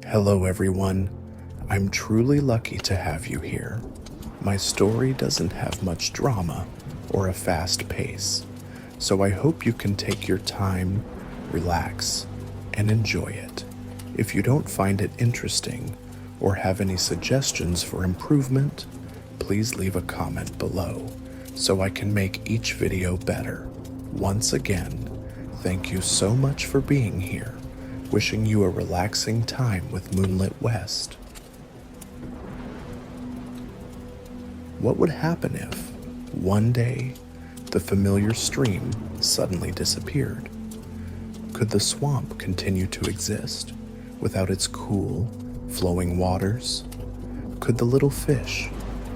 Hello everyone. I'm truly lucky to have you here. My story doesn't have much drama or a fast pace, so I hope you can take your time, relax, and enjoy it. If you don't find it interesting or have any suggestions for improvement, please leave a comment below so I can make each video better. Once again, thank you so much for being here. Wishing you a relaxing time with Moonlitwest. What would happen if, one day, the familiar stream suddenly disappeared? Could the swamp continue to exist without its cool, flowing waters? Could the little fish,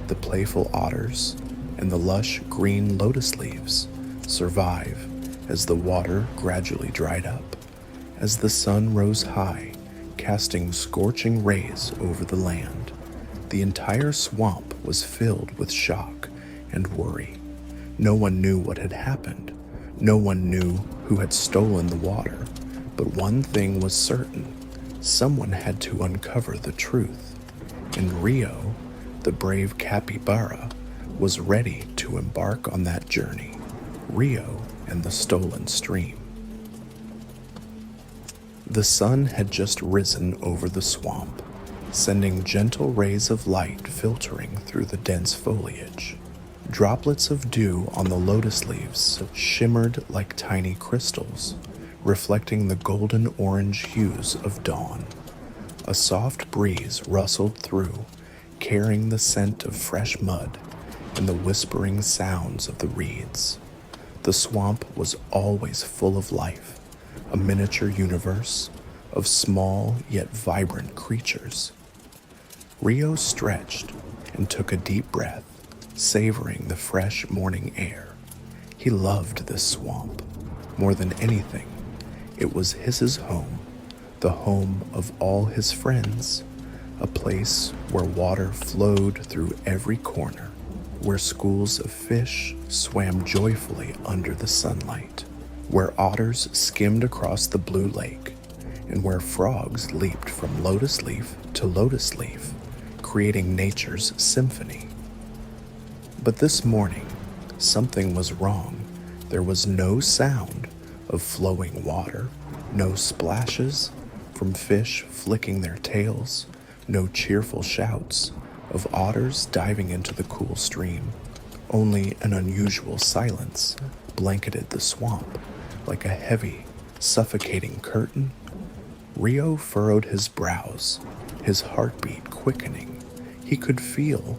the playful otters, and the lush green lotus leaves survive as the water gradually dried up? As the sun rose high, casting scorching rays over the land, the entire swamp was filled with shock and worry. No one knew what had happened. No one knew who had stolen the water. But one thing was certain. Someone had to uncover the truth. And Rio, the brave capybara, was ready to embark on that journey. Rio and the stolen stream. The sun had just risen over the swamp, sending gentle rays of light filtering through the dense foliage. Droplets of dew on the lotus leaves shimmered like tiny crystals, reflecting the golden-orange hues of dawn. A soft breeze rustled through, carrying the scent of fresh mud and the whispering sounds of the reeds. The swamp was always full of life, a miniature universe of small yet vibrant creatures. Rio stretched and took a deep breath, savoring the fresh morning air. He loved this swamp. More than anything, it was his home, the home of all his friends, a place where water flowed through every corner, where schools of fish swam joyfully under the sunlight, where otters skimmed across the blue lake, and where frogs leaped from lotus leaf to lotus leaf, creating nature's symphony. But this morning, something was wrong. There was no sound of flowing water, no splashes from fish flicking their tails, no cheerful shouts of otters diving into the cool stream. Only an unusual silence blanketed the swamp like a heavy, suffocating curtain. Rio furrowed his brows, his heartbeat quickening. He could feel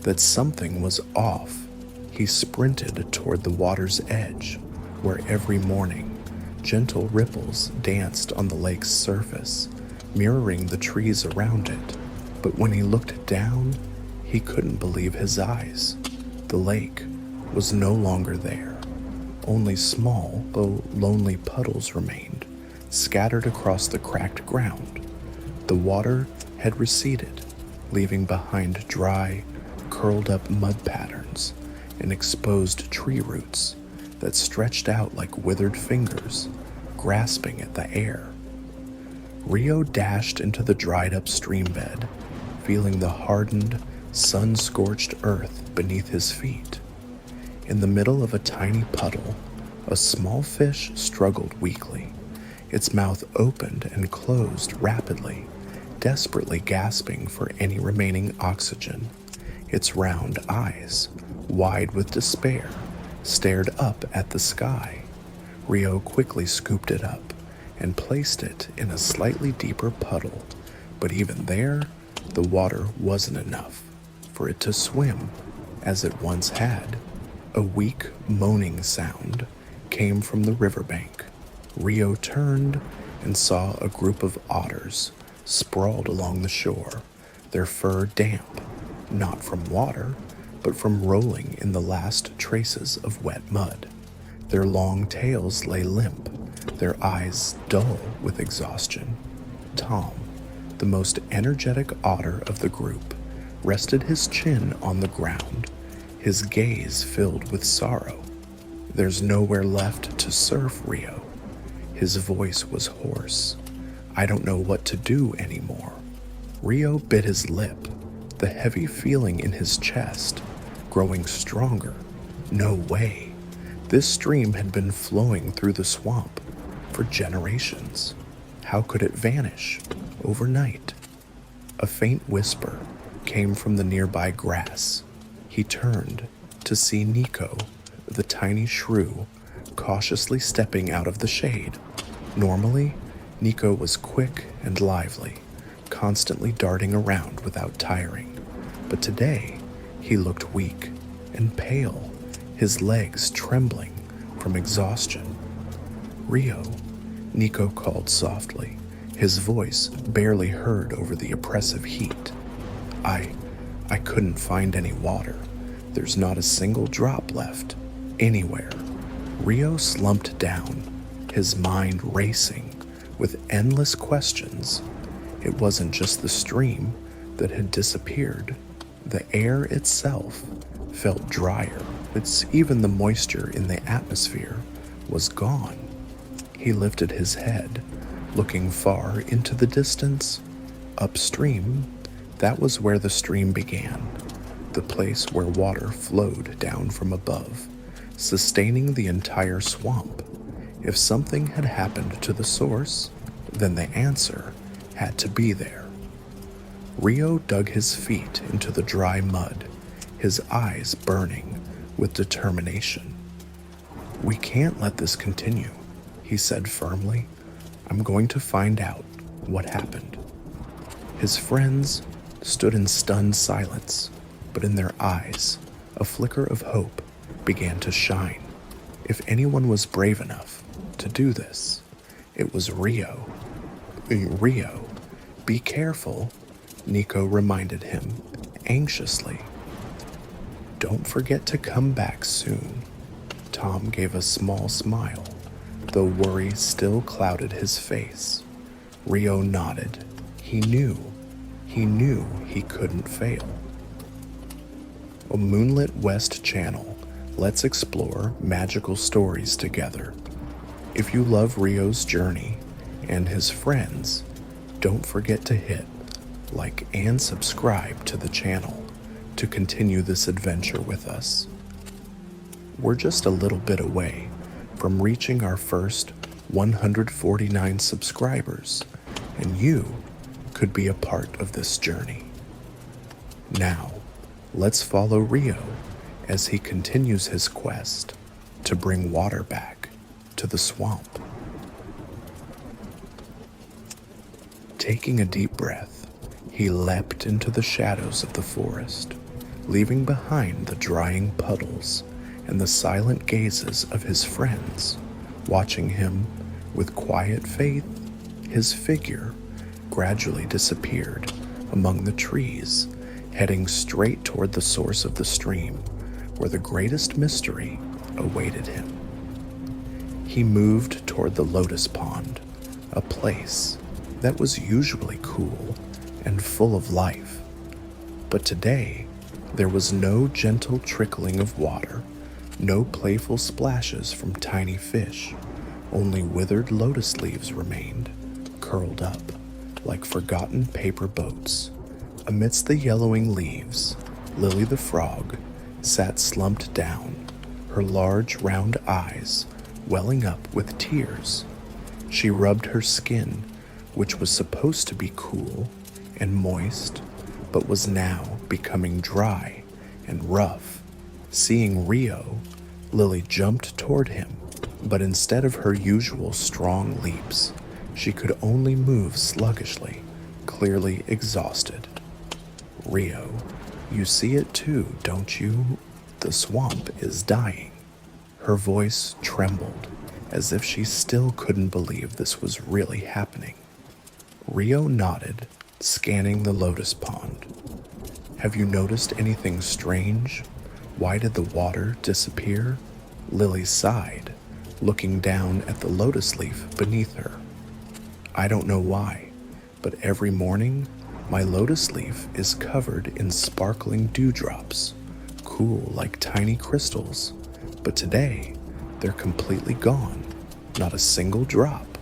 that something was off. He sprinted toward the water's edge, where every morning gentle ripples danced on the lake's surface, mirroring the trees around it. But when he looked down, he couldn't believe his eyes. The lake was no longer there. Only small, though lonely puddles remained, scattered across the cracked ground. The water had receded, leaving behind dry, curled-up mud patterns and exposed tree roots that stretched out like withered fingers, grasping at the air. Rio dashed into the dried-up stream bed, feeling the hardened, sun-scorched earth beneath his feet. In the middle of a tiny puddle, a small fish struggled weakly. Its mouth opened and closed rapidly, desperately gasping for any remaining oxygen. Its round eyes, wide with despair, stared up at the sky. Rio quickly scooped it up and placed it in a slightly deeper puddle, but even there, the water wasn't enough for it to swim as it once had. A weak, moaning sound came from the riverbank. Rio turned and saw a group of otters sprawled along the shore, their fur damp, not from water, but from rolling in the last traces of wet mud. Their long tails lay limp, their eyes dull with exhaustion. Tom, the most energetic otter of the group, rested his chin on the ground, his gaze filled with sorrow. "There's nowhere left to surf, Rio." His voice was hoarse. I don't know what to do anymore. Rio bit his lip, the heavy feeling in his chest growing stronger. No way. This stream had been flowing through the swamp for generations. How could it vanish overnight? A faint whisper came from the nearby grass. He turned to see Nico, the tiny shrew, cautiously stepping out of the shade. Normally, Nico was quick and lively, constantly darting around without tiring. But today, he looked weak and pale, his legs trembling from exhaustion. "Rio," Nico called softly, his voice barely heard over the oppressive heat. I couldn't find any water. There's not a single drop left, anywhere." Rio slumped down, his mind racing with endless questions. It wasn't just the stream that had disappeared. The air itself felt drier. Even the moisture in the atmosphere was gone. He lifted his head, looking far into the distance. Upstream, that was where the stream began, the place where water flowed down from above, sustaining the entire swamp. If something had happened to the source, then the answer had to be there. Rio dug his feet into the dry mud, his eyes burning with determination. "We can't let this continue," he said firmly. "I'm going to find out what happened." His friends stood in stunned silence, but in their eyes, a flicker of hope began to shine. If anyone was brave enough to do this, it was Rio. "Rio, be careful," Nico reminded him anxiously. "Don't forget to come back soon." Tom gave a small smile, though worry still clouded his face. Rio nodded. He knew he couldn't fail. A Moonlitwest channel. Let's explore magical stories together. If you love Rio's journey and his friends, don't forget to hit like and subscribe to the channel to continue this adventure with us. We're just a little bit away from reaching our first 149 subscribers, and you could be a part of this journey. Now, let's follow Rio as he continues his quest to bring water back to the swamp. Taking a deep breath, he leapt into the shadows of the forest, leaving behind the drying puddles and the silent gazes of his friends, watching him with quiet faith. His figure gradually disappeared among the trees, heading straight toward the source of the stream, where the greatest mystery awaited him. He moved toward the lotus pond, a place that was usually cool and full of life. But today, there was no gentle trickling of water, no playful splashes from tiny fish. Only withered lotus leaves remained, curled up like forgotten paper boats. Amidst the yellowing leaves, Lily the frog sat slumped down, her large round eyes welling up with tears. She rubbed her skin, which was supposed to be cool and moist, but was now becoming dry and rough. Seeing Rio, Lily jumped toward him, but instead of her usual strong leaps, she could only move sluggishly, clearly exhausted. "Rio, you see it too, don't you? The swamp is dying." Her voice trembled, as if she still couldn't believe this was really happening. Rio nodded, scanning the lotus pond. "Have you noticed anything strange? Why did the water disappear?" Lily sighed, looking down at the lotus leaf beneath her. "I don't know why, but every morning my lotus leaf is covered in sparkling dewdrops, cool like tiny crystals. But today, they're completely gone, not a single drop."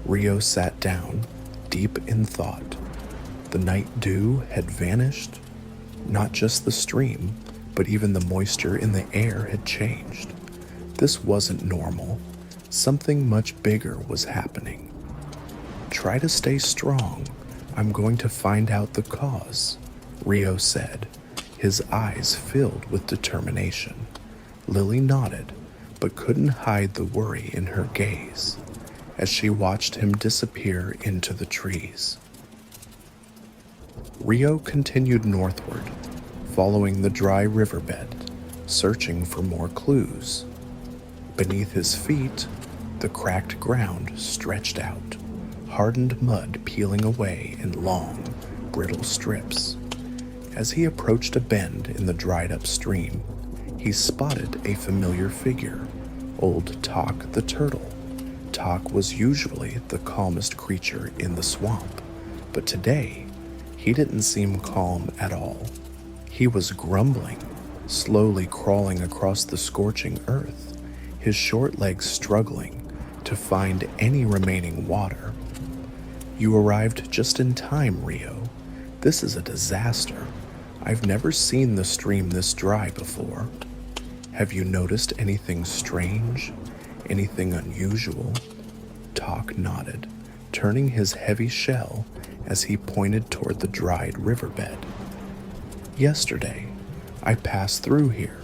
Rio sat down, deep in thought. The night dew had vanished. Not just the stream, but even the moisture in the air had changed. This wasn't normal. Something much bigger was happening. Try to stay strong. I'm going to find out the cause, Rio said, his eyes filled with determination. Lily nodded, but couldn't hide the worry in her gaze as she watched him disappear into the trees. Rio continued northward, following the dry riverbed, searching for more clues. Beneath his feet, the cracked ground stretched out, hardened mud peeling away in long, brittle strips. As he approached a bend in the dried-up stream, he spotted a familiar figure, old Tok the turtle. Tok was usually the calmest creature in the swamp, but today, he didn't seem calm at all. He was grumbling, slowly crawling across the scorching earth, his short legs struggling to find any remaining water. You arrived just in time, Rio. This is a disaster. I've never seen the stream this dry before. Have you noticed anything strange? Anything unusual? Tok nodded, turning his heavy shell as he pointed toward the dried riverbed. Yesterday, I passed through here.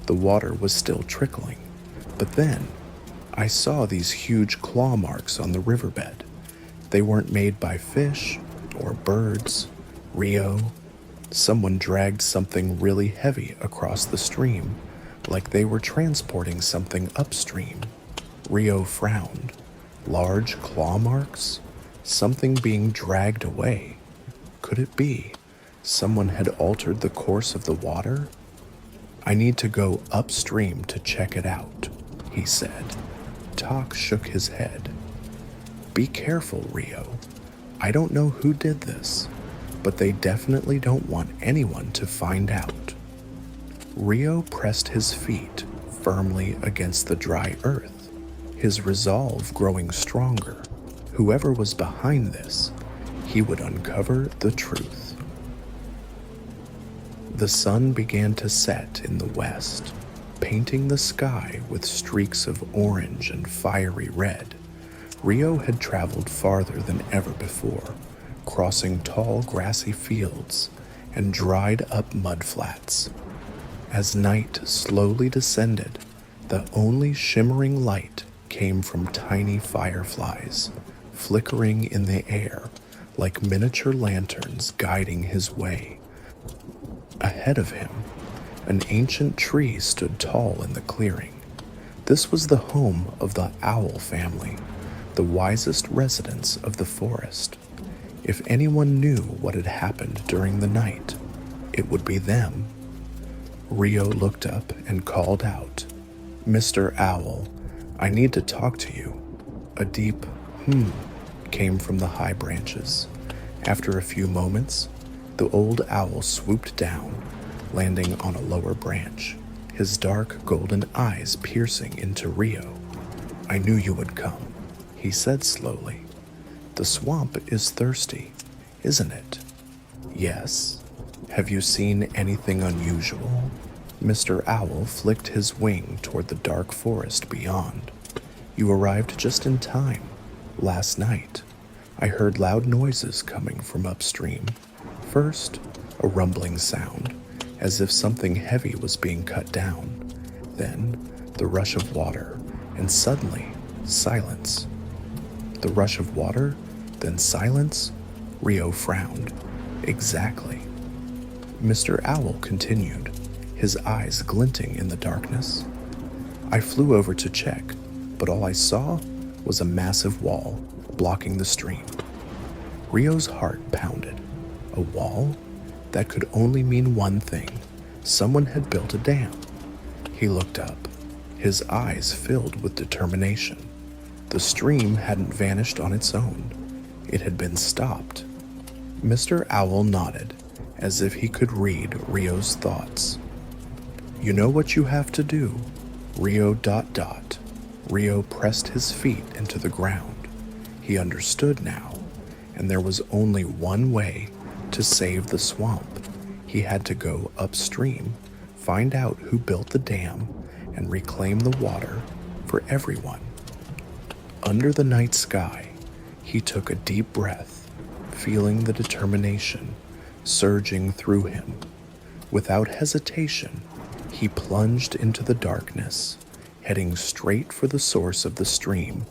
The water was still trickling, but then I saw these huge claw marks on the riverbed. They weren't made by fish or birds. Rio, someone dragged something really heavy across the stream, like they were transporting something upstream. Rio frowned. Large claw marks? Something being dragged away. Could it be someone had altered the course of the water? I need to go upstream to check it out, he said. Tok shook his head. Be careful, Rio. I don't know who did this, but they definitely don't want anyone to find out. Rio pressed his feet firmly against the dry earth, his resolve growing stronger. Whoever was behind this, he would uncover the truth. The sun began to set in the west, painting the sky with streaks of orange and fiery red. Rio had traveled farther than ever before, crossing tall grassy fields and dried-up mudflats. As night slowly descended, the only shimmering light came from tiny fireflies, flickering in the air like miniature lanterns guiding his way. Ahead of him, an ancient tree stood tall in the clearing. This was the home of the owl family, the wisest residents of the forest. If anyone knew what had happened during the night, it would be them. Rio looked up and called out, "Mr. Owl, I need to talk to you." A deep came from the high branches. After a few moments, the old owl swooped down, landing on a lower branch, his dark golden eyes piercing into Rio. "I knew you would come," he said slowly. "The swamp is thirsty, isn't it?" "Yes." "Have you seen anything unusual?" Mr. Owl flicked his wing toward the dark forest beyond. "You arrived just in time. Last night, I heard loud noises coming from upstream. First, a rumbling sound, as if something heavy was being cut down. Then, the rush of water, and suddenly, silence." "The rush of water, then silence?" Rio frowned. "Exactly." Mr. Owl continued, his eyes glinting in the darkness. "I flew over to check, but all I saw was a massive wall blocking the stream." Rio's heart pounded. A wall? That could only mean one thing. Someone had built a dam. He looked up, his eyes filled with determination. The stream hadn't vanished on its own. It had been stopped. Mr. Owl nodded, as if he could read Rio's thoughts. "You know what you have to do, Rio ... Rio pressed his feet into the ground. He understood now, and there was only one way to save the swamp. He had to go upstream, find out who built the dam, and reclaim the water for everyone. Under the night sky, he took a deep breath, feeling the determination surging through him. Without hesitation, he plunged into the darkness, heading straight for the source of the stream,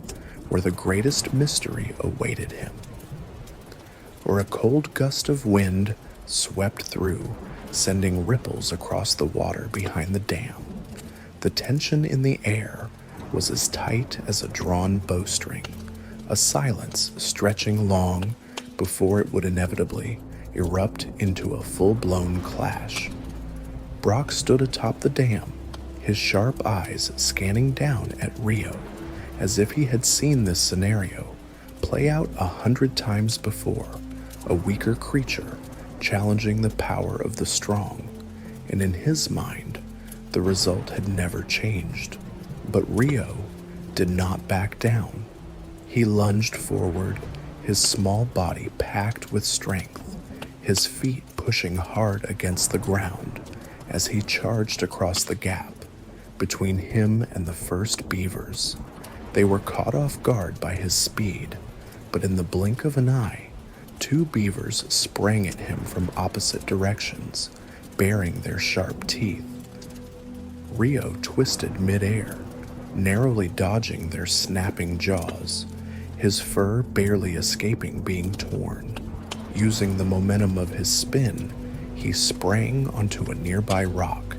where the greatest mystery awaited him. Or a cold gust of wind swept through, sending ripples across the water behind the dam. The tension in the air was as tight as a drawn bowstring, a silence stretching long before it would inevitably erupt into a full-blown clash. Brock stood atop the dam, his sharp eyes scanning down at Rio, as if he had seen this scenario play out 100 times before, a weaker creature challenging the power of the strong, and in his mind, the result had never changed. But Rio did not back down. He lunged forward, his small body packed with strength, his feet pushing hard against the ground as he charged across the gap between him and the first beavers. They were caught off guard by his speed, but in the blink of an eye, 2 beavers sprang at him from opposite directions, baring their sharp teeth. Rio twisted midair, narrowly dodging their snapping jaws, his fur barely escaping being torn. Using the momentum of his spin, he sprang onto a nearby rock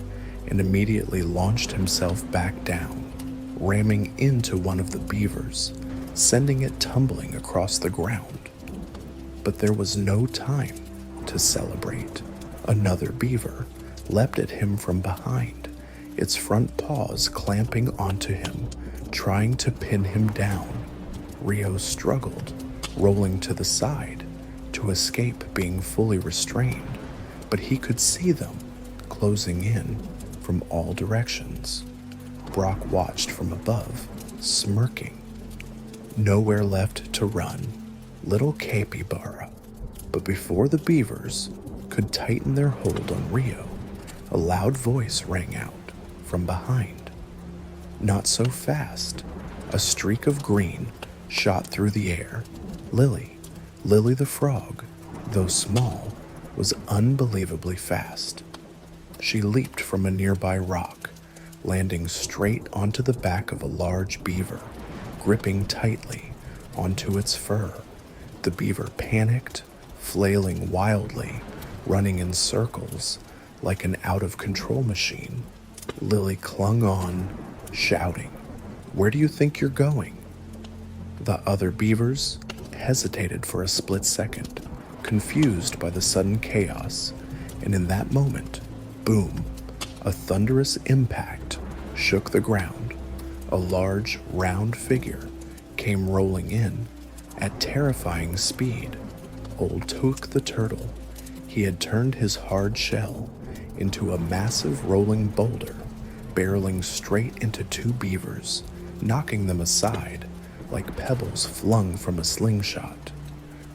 and immediately launched himself back down, ramming into one of the beavers, sending it tumbling across the ground. But there was no time to celebrate. Another beaver leapt at him from behind, its front paws clamping onto him, trying to pin him down. Rio struggled, rolling to the side to escape being fully restrained, but he could see them closing in from all directions. Brock watched from above, smirking. Nowhere left to run, little capybara. But before the beavers could tighten their hold on Rio, a loud voice rang out from behind. Not so fast. A streak of green shot through the air. Lily the frog, though small, was unbelievably fast. She leaped from a nearby rock, landing straight onto the back of a large beaver, gripping tightly onto its fur. The beaver panicked, flailing wildly, running in circles like an out-of-control machine. Lily clung on, shouting, "Where do you think you're going?" The other beavers hesitated for a split second, confused by the sudden chaos, and in that moment, boom, a thunderous impact shook the ground. A large, round figure came rolling in at terrifying speed. Old Took the turtle. He had turned his hard shell into a massive rolling boulder, barreling straight into 2 beavers, knocking them aside like pebbles flung from a slingshot.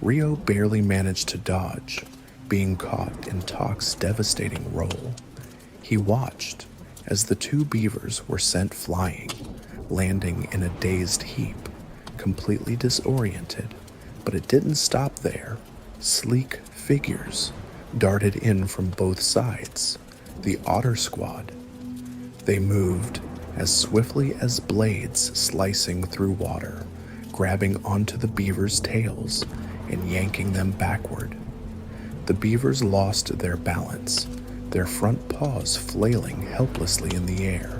Rio barely managed to dodge, being caught in Tok's devastating roll. He watched as the 2 beavers were sent flying, landing in a dazed heap, completely disoriented. But it didn't stop there. Sleek figures darted in from both sides, the otter squad. They moved as swiftly as blades slicing through water, grabbing onto the beavers' tails and yanking them backward. The beavers lost their balance, their front paws flailing helplessly in the air.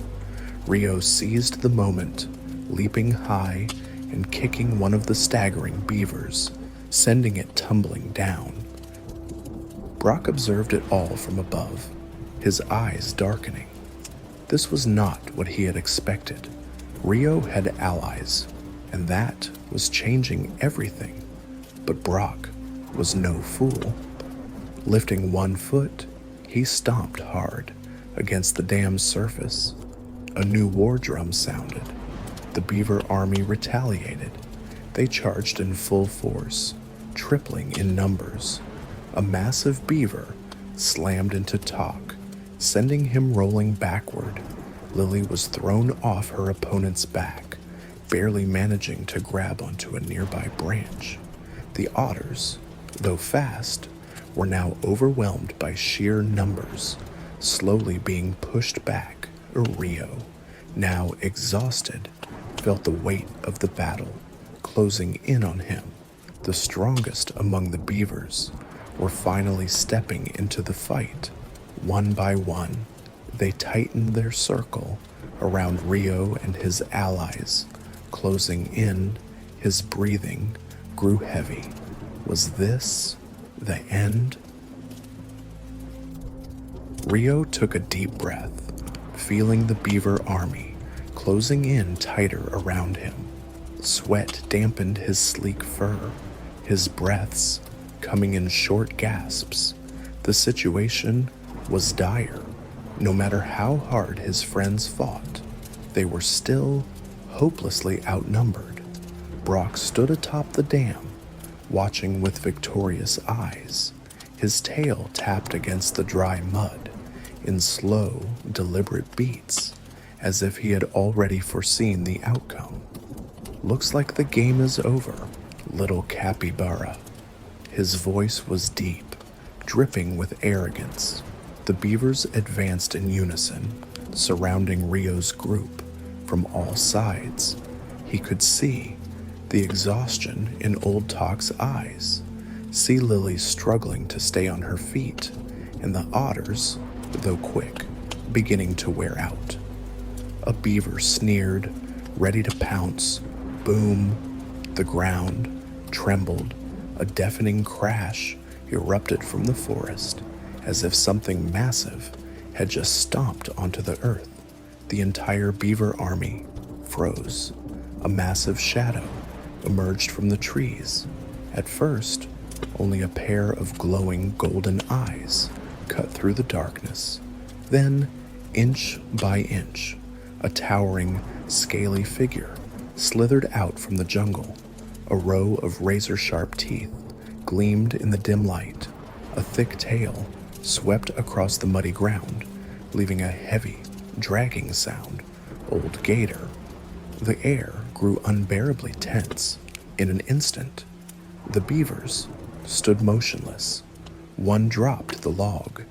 Rio seized the moment, leaping high and kicking one of the staggering beavers, sending it tumbling down. Brock observed it all from above, his eyes darkening. This was not what he had expected. Rio had allies, and that was changing everything. But Brock was no fool. Lifting one foot, he stomped hard against the dam's surface. A new war drum sounded. The beaver army retaliated. They charged in full force, tripling in numbers. A massive beaver slammed into Tok, sending him rolling backward. Lily was thrown off her opponent's back, barely managing to grab onto a nearby branch. The otters, though fast, were now overwhelmed by sheer numbers, slowly being pushed back. Rio, now exhausted, felt the weight of the battle closing in on him. The strongest among the beavers were finally stepping into the fight. One by one, they tightened their circle around Rio and his allies, closing in. His breathing grew heavy. Was this the end? Rio took a deep breath, feeling the beaver army closing in tighter around him. Sweat dampened his sleek fur, his breaths coming in short gasps. The situation was dire. No matter how hard his friends fought, they were still hopelessly outnumbered. Brock stood atop the dam, watching with victorious eyes. His tail tapped against the dry mud in slow, deliberate beats, as if he had already foreseen the outcome. Looks like the game is over, little capybara. His voice was deep, dripping with arrogance. The beavers advanced in unison, surrounding Rio's group from all sides. He could see the exhaustion in old Tok's eyes, see Lily struggling to stay on her feet, and the otters, though quick, beginning to wear out. A beaver sneered, ready to pounce. Boom! The ground trembled. A deafening crash erupted from the forest, as if something massive had just stomped onto the earth. The entire beaver army froze. A massive shadow emerged from the trees. At first, only a pair of glowing golden eyes cut through the darkness. Then, inch by inch, a towering, scaly figure slithered out from the jungle. A row of razor-sharp teeth gleamed in the dim light. A thick tail swept across the muddy ground, leaving a heavy, dragging sound. Old Gator. The air grew unbearably tense. In an instant, the beavers stood motionless. One dropped the log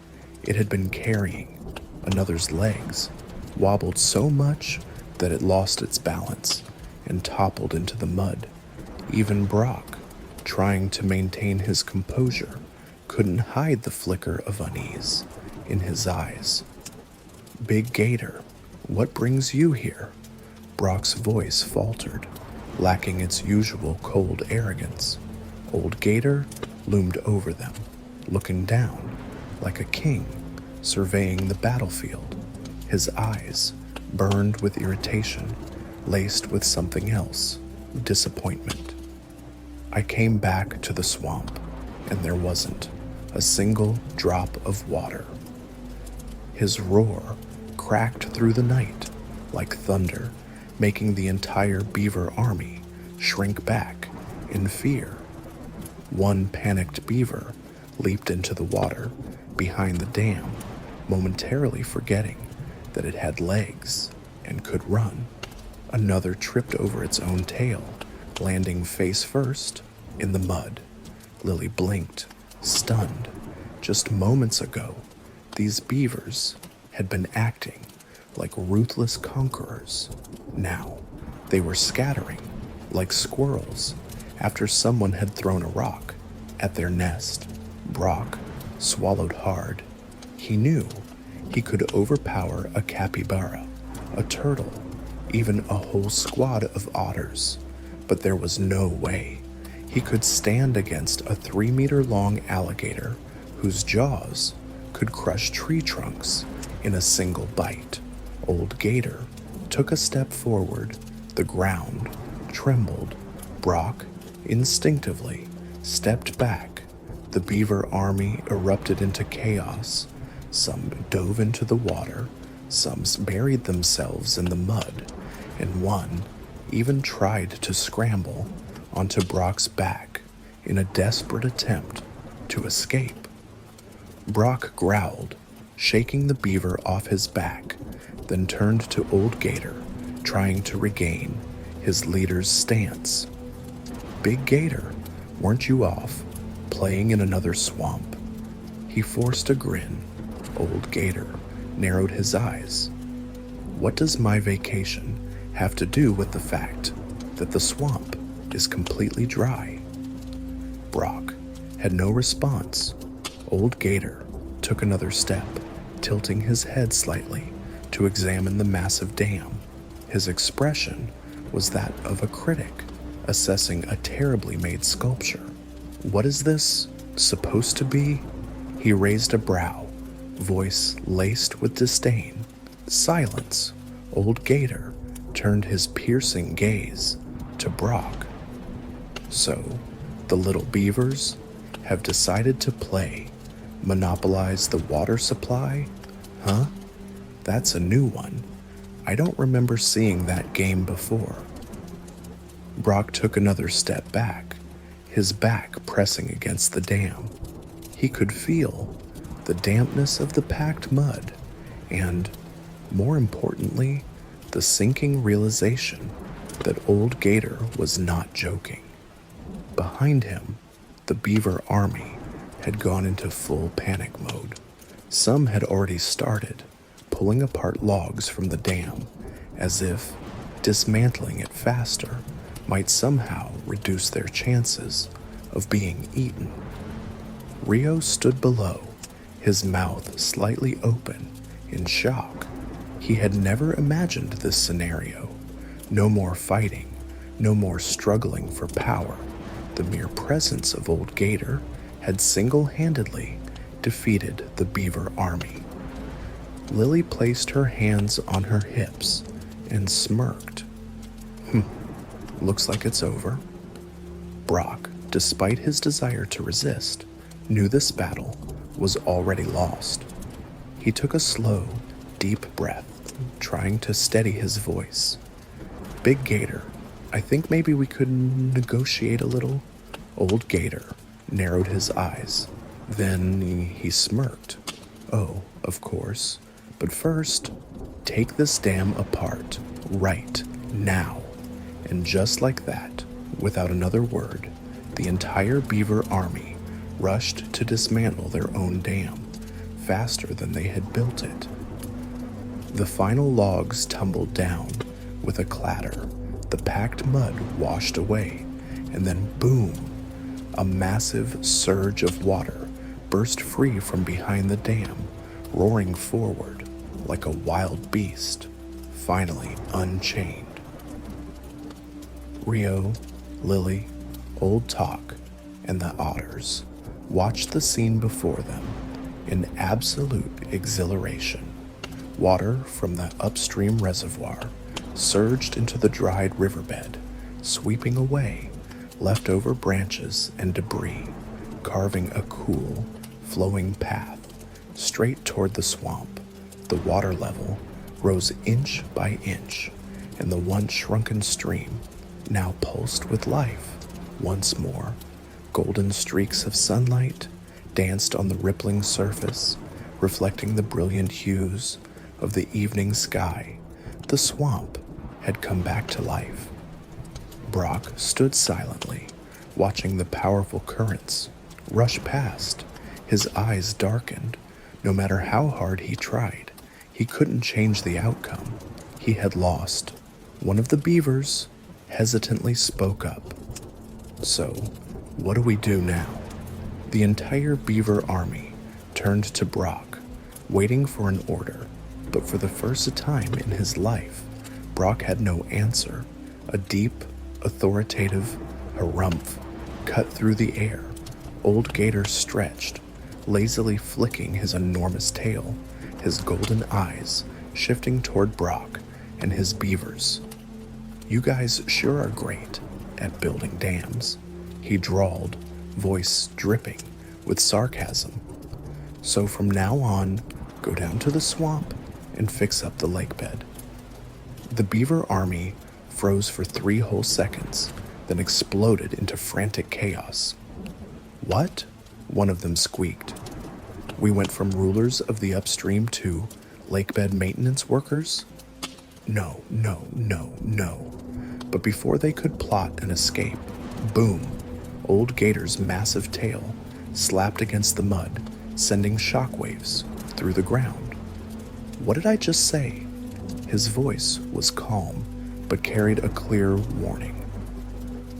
it had been carrying. Another's legs wobbled so much that it lost its balance and toppled into the mud. Even Brock, trying to maintain his composure, couldn't hide the flicker of unease in his eyes. Big Gator, what brings you here? Brock's voice faltered, lacking its usual cold arrogance. Old Gator loomed over them, looking down like a king surveying the battlefield. His eyes burned with irritation, laced with something else, disappointment. I came back to the swamp, and there wasn't a single drop of water. His roar cracked through the night like thunder, making the entire beaver army shrink back in fear. One panicked beaver leaped into the water behind the dam, momentarily forgetting that it had legs and could run. Another tripped over its own tail, landing face first in the mud. Lily blinked, stunned. Just moments ago, these beavers had been acting like ruthless conquerors. Now, they were scattering like squirrels after someone had thrown a rock at their nest. Brock swallowed hard. He knew he could overpower a capybara, a turtle, even a whole squad of otters, but there was no way he could stand against a 3-meter-long alligator whose jaws could crush tree trunks in a single bite. Old Gator took a step forward. The ground trembled. Brock instinctively stepped back. The beaver army erupted into chaos. Some dove into the water, some buried themselves in the mud, and one even tried to scramble onto Brock's back in a desperate attempt to escape. Brock growled, shaking the beaver off his back, then turned to Old Gator, trying to regain his leader's stance. "Big Gator, weren't you off, playing in another swamp?" He forced a grin. Old Gator narrowed his eyes. "What does my vacation have to do with the fact that the swamp is completely dry?" Brock had no response. Old Gator took another step, tilting his head slightly to examine the massive dam. His expression was that of a critic assessing a terribly made sculpture. "What is this supposed to be?" He raised a brow, voice laced with disdain. "Silence." Old Gator turned his piercing gaze to Brock. "So, the little beavers have decided to play, monopolize the water supply? Huh? That's a new one. I don't remember seeing that game before." Brock took another step back, his back pressing against the dam. He could feel the dampness of the packed mud and, more importantly, the sinking realization that Old Gator was not joking. Behind him, the beaver army had gone into full panic mode. Some had already started pulling apart logs from the dam, as if dismantling it faster might somehow reduce their chances of being eaten. Rio stood below, his mouth slightly open in shock. He had never imagined this scenario. No more fighting, no more struggling for power. The mere presence of Old Gator had single-handedly defeated the beaver army. Lily placed her hands on her hips and smirked. Looks like it's over." Brock, despite his desire to resist, knew this battle was already lost. He took a slow, deep breath, trying to steady his voice. "Big Gator, I think maybe we could negotiate a little." Old Gator narrowed his eyes. Then he smirked. "Oh, of course. But first, take this dam apart, right now." And just like that, without another word, the entire beaver army rushed to dismantle their own dam, faster than they had built it. The final logs tumbled down with a clatter. The packed mud washed away, and then boom, a massive surge of water burst free from behind the dam, roaring forward like a wild beast, finally unchained. Rio, Lily, Old Talk, and the otters watched the scene before them in absolute exhilaration. Water from the upstream reservoir surged into the dried riverbed, sweeping away leftover branches and debris, carving a cool, flowing path straight toward the swamp. The water level rose inch by inch, and the once shrunken stream now pulsed with life once more. Golden streaks of sunlight danced on the rippling surface, reflecting the brilliant hues of the evening sky. The swamp had come back to life. Brock stood silently, watching the powerful currents rush past. His eyes darkened. No matter how hard he tried, he couldn't change the outcome. He had lost. One of the beavers hesitantly spoke up. "So, what do we do now?" The entire beaver army turned to Brock, waiting for an order, but for the first time in his life, Brock had no answer. A deep, authoritative harumph cut through the air. Old Gator stretched, lazily flicking his enormous tail, his golden eyes shifting toward Brock and his beavers. "You guys sure are great at building dams," he drawled, voice dripping with sarcasm. "So from now on, go down to the swamp and fix up the lake bed." The beaver army froze for 3 whole seconds, then exploded into frantic chaos. "What?" one of them squeaked. "We went from rulers of the upstream to lakebed maintenance workers?" No, no, no, no. But before they could plot an escape, boom, Old Gator's massive tail slapped against the mud, sending shockwaves through the ground. "What did I just say?" His voice was calm, but carried a clear warning.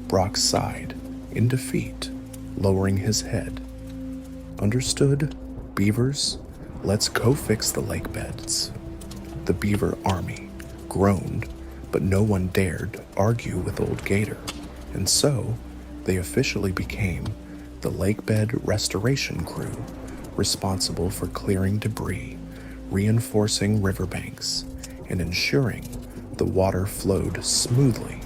Brock sighed, in defeat, lowering his head. "Understood, beavers. Let's go fix the lake beds." The beaver army groaned, but no one dared argue with Old Gator, and so they officially became the Lakebed Restoration Crew, responsible for clearing debris, reinforcing riverbanks, and ensuring the water flowed smoothly.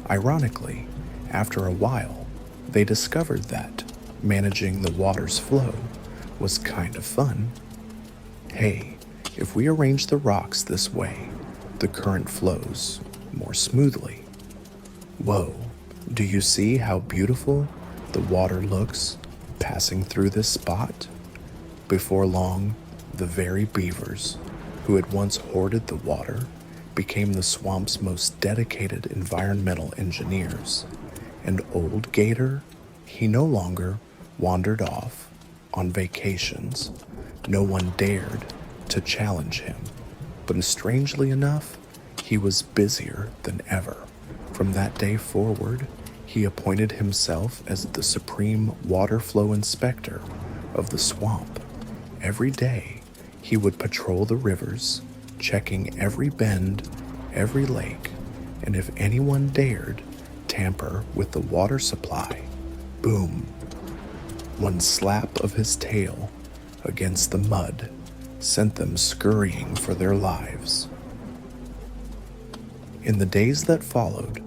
Ironically, after a while, they discovered that managing the water's flow was kind of fun. Hey, if we arrange the rocks this way, the current flows more smoothly. Whoa, do you see how beautiful the water looks passing through this spot? Before long, the very beavers who had once hoarded the water became the swamp's most dedicated environmental engineers, and Old Gator, he no longer wandered off on vacations. No one dared to challenge him, but strangely enough, he was busier than ever. From that day forward, he appointed himself as the supreme water flow inspector of the swamp. Every day, he would patrol the rivers, checking every bend, every lake, and if anyone dared tamper with the water supply, boom, one slap of his tail against the mud sent them scurrying for their lives. In the days that followed,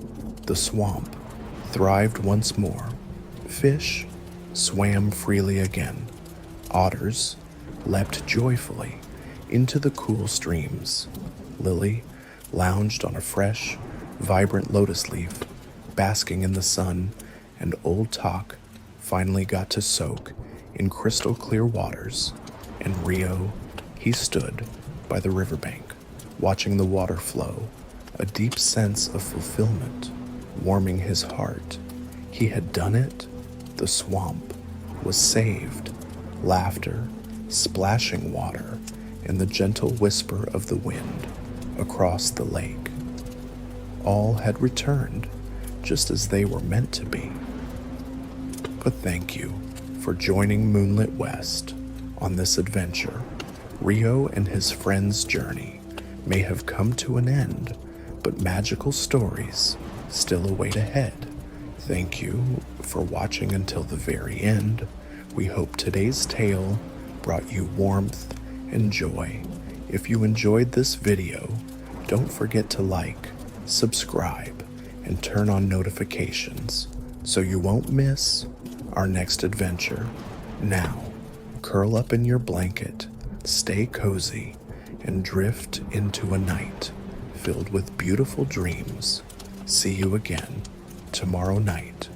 the swamp thrived once more. Fish swam freely again. Otters leapt joyfully into the cool streams. Lily lounged on a fresh, vibrant lotus leaf, basking in the sun, and Old Talk finally got to soak in crystal clear waters. And Rio, he stood by the riverbank, watching the water flow, a deep sense of fulfillment warming his heart. He had done it. The swamp was saved. Laughter, splashing water, and the gentle whisper of the wind across the lake. All had returned just as they were meant to be. But thank you for joining Moonlitwest on this adventure. Rio and his friend's journey may have come to an end, but magical stories still await ahead. Thank you for watching until the very end. We hope today's tale brought you warmth and joy. If you enjoyed this video, don't forget to like, subscribe, and turn on notifications so you won't miss our next adventure. Now, curl up in your blanket, stay cozy, and drift into a night filled with beautiful dreams. See you again tomorrow night.